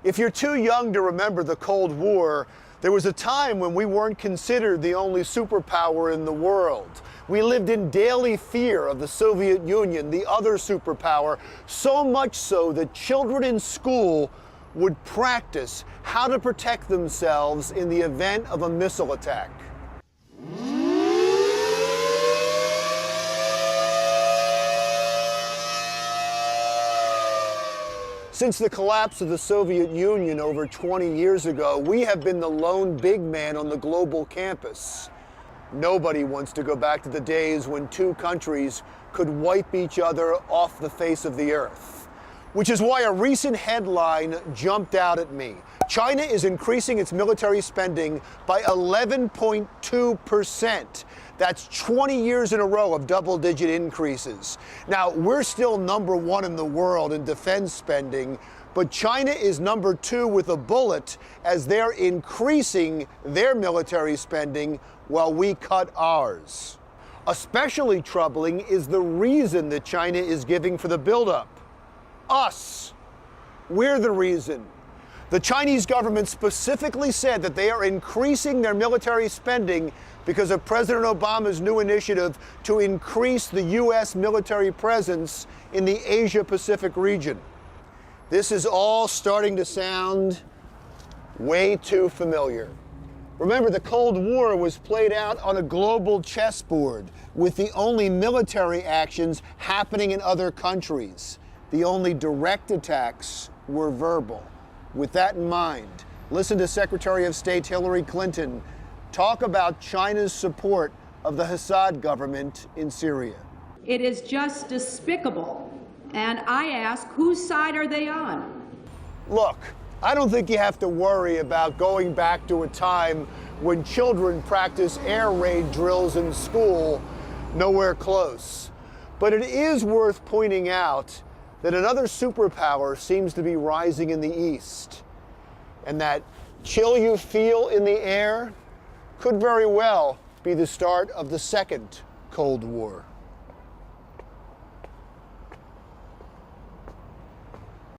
If you're too young to remember the Cold War, there was a time when we weren't considered the only superpower in the world. We lived in daily fear of the Soviet Union, the other superpower, so much so that children in school would practice how to protect themselves in the event of a missile attack. Since the collapse of the Soviet Union over 20 years ago, we have been the lone big man on the global campus. Nobody wants to go back to the days when two countries could wipe each other off the face of the earth. Which is why a recent headline jumped out at me. China is increasing its military spending by 11.2%. That's 20 years in a row of double-digit increases. Now, we're still #1 in the world in defense spending, but China is #2 with a bullet as they're increasing their military spending while we cut ours. Especially troubling is the reason that China is giving for the buildup. Us. We're the reason. The Chinese government specifically said that they are increasing their military spending because of President Obama's new initiative to increase the U.S. military presence in the Asia-Pacific region. This is all starting to sound way too familiar. Remember, the Cold War was played out on a global chessboard with the only military actions happening in other countries. The only direct attacks were verbal. With that in mind, listen to Secretary of State Hillary Clinton talk about China's support of the Assad government in Syria. It is just despicable, and I ask, whose side are they on? Look, I don't think you have to worry about going back to a time when children practice air raid drills in school, nowhere close. But it is worth pointing out that another superpower seems to be rising in the East, and that chill you feel in the air could very well be the start of the second Cold War.